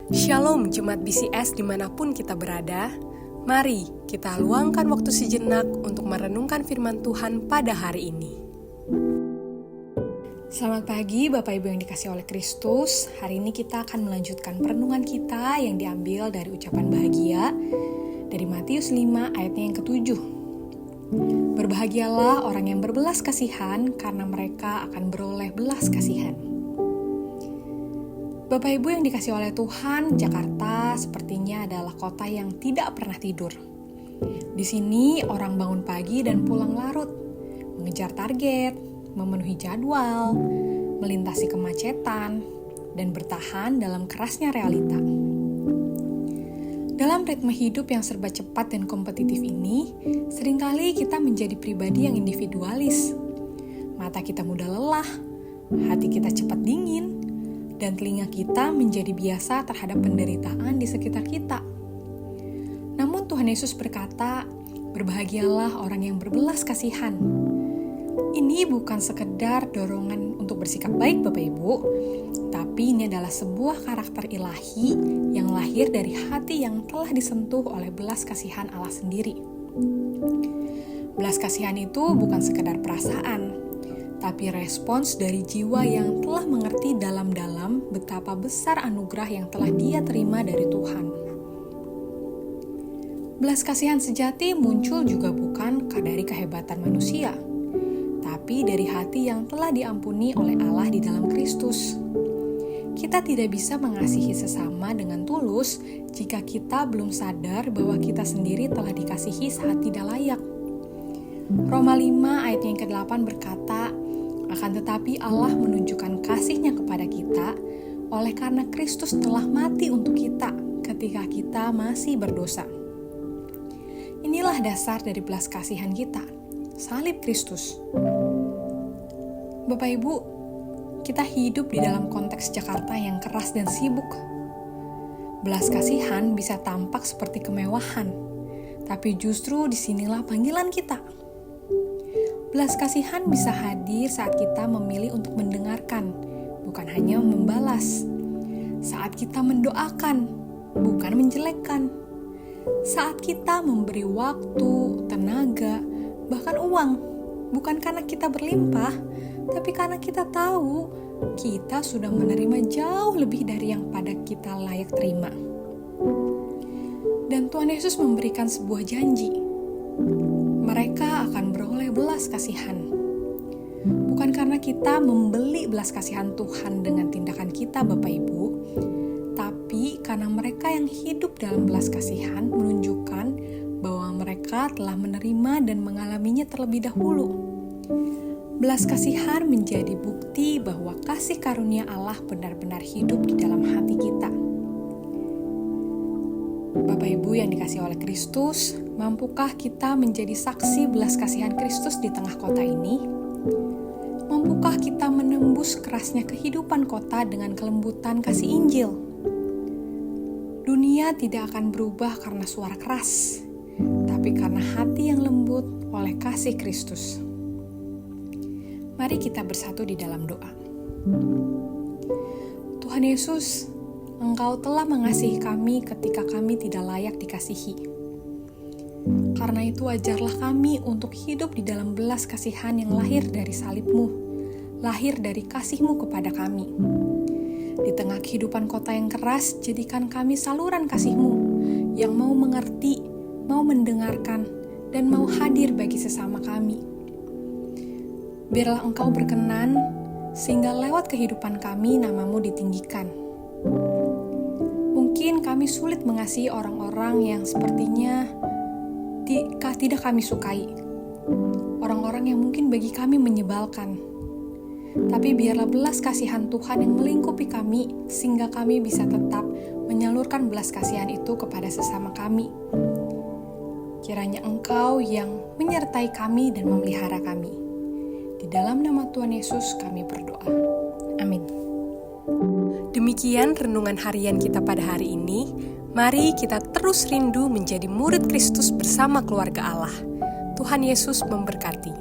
Shalom Jemaat BCS dimanapun kita berada. Mari kita luangkan waktu sejenak untuk merenungkan firman Tuhan pada hari ini. Selamat pagi Bapak Ibu yang dikasihi oleh Kristus. Hari ini kita akan melanjutkan perenungan kita yang diambil dari ucapan bahagia dari Matius 5 ayatnya yang ke-7. Berbahagialah orang yang berbelas kasihan karena mereka akan beroleh belas kasihan. Bapak Ibu yang dikasihi oleh Tuhan, Jakarta sepertinya adalah kota yang tidak pernah tidur. Di sini orang bangun pagi dan pulang larut, mengejar target, memenuhi jadwal, melintasi kemacetan, dan bertahan dalam kerasnya realita. Dalam ritme hidup yang serba cepat dan kompetitif ini, seringkali kita menjadi pribadi yang individualis. Mata kita mudah lelah, hati kita cepat dingin, dan telinga kita menjadi biasa terhadap penderitaan di sekitar kita. Namun Tuhan Yesus berkata, berbahagialah orang yang berbelas kasihan. Ini bukan sekedar dorongan untuk bersikap baik Bapak Ibu, tapi ini adalah sebuah karakter ilahi yang lahir dari hati yang telah disentuh oleh belas kasihan Allah sendiri. Belas kasihan itu bukan sekedar perasaan, tapi respons dari jiwa yang telah mengerti dalam-dalam betapa besar anugerah yang telah dia terima dari Tuhan. Belas kasihan sejati muncul juga bukan dari kehebatan manusia, tapi dari hati yang telah diampuni oleh Allah di dalam Kristus. Kita tidak bisa mengasihi sesama dengan tulus jika kita belum sadar bahwa kita sendiri telah dikasihi saat tidak layak. Roma 5 ayat yang ke-8 berkata, akan tetapi Allah menunjukkan kasih-Nya kepada kita oleh karena Kristus telah mati untuk kita ketika kita masih berdosa. Inilah dasar dari belas kasihan kita, salib Kristus. Bapak Ibu, kita hidup di dalam konteks Jakarta yang keras dan sibuk. Belas kasihan bisa tampak seperti kemewahan, tapi justru disinilah panggilan kita. Belas kasihan bisa hadir saat kita memilih untuk mendengarkan, bukan hanya membalas. Saat kita mendoakan, bukan menjelekkan. Saat kita memberi waktu, tenaga, bahkan uang, bukan karena kita berlimpah, tapi karena kita tahu kita sudah menerima jauh lebih dari yang pada kita layak terima. Dan Tuhan Yesus memberikan sebuah janji. Mereka akan beroleh belas kasihan. Bukan karena kita membeli belas kasihan Tuhan dengan tindakan kita Bapak Ibu, tapi karena mereka yang hidup dalam belas kasihan menunjukkan bahwa mereka telah menerima dan mengalaminya terlebih dahulu. Belas kasihan menjadi bukti bahwa kasih karunia Allah benar-benar hidup di dalam hati kita. Bapak Ibu yang dikasihi oleh Kristus, mampukah kita menjadi saksi belas kasihan Kristus di tengah kota ini? Mampukah kita menembus kerasnya kehidupan kota dengan kelembutan kasih Injil? Dunia tidak akan berubah karena suara keras, tapi karena hati yang lembut oleh kasih Kristus. Mari kita bersatu di dalam doa. Tuhan Yesus, Engkau telah mengasihi kami ketika kami tidak layak dikasihi. Karena itu ajarlah kami untuk hidup di dalam belas kasihan yang lahir dari salib-Mu, lahir dari kasih-Mu kepada kami. Di tengah kehidupan kota yang keras, jadikan kami saluran kasih-Mu yang mau mengerti, mau mendengarkan, dan mau hadir bagi sesama kami. Biarlah Engkau berkenan, sehingga lewat kehidupan kami nama-Mu ditinggikan. Mungkin kami sulit mengasihi orang-orang yang sepertinya tidak kami sukai. Orang-orang yang mungkin bagi kami menyebalkan. Tapi biarlah belas kasihan Tuhan yang melingkupi kami, sehingga kami bisa tetap menyalurkan belas kasihan itu kepada sesama kami. Kiranya Engkau yang menyertai kami dan memelihara kami. Di dalam nama Tuhan Yesus kami berdoa. Amin. Demikian renungan harian kita pada hari ini. Mari kita terus rindu menjadi murid Kristus bersama keluarga Allah. Tuhan Yesus memberkati.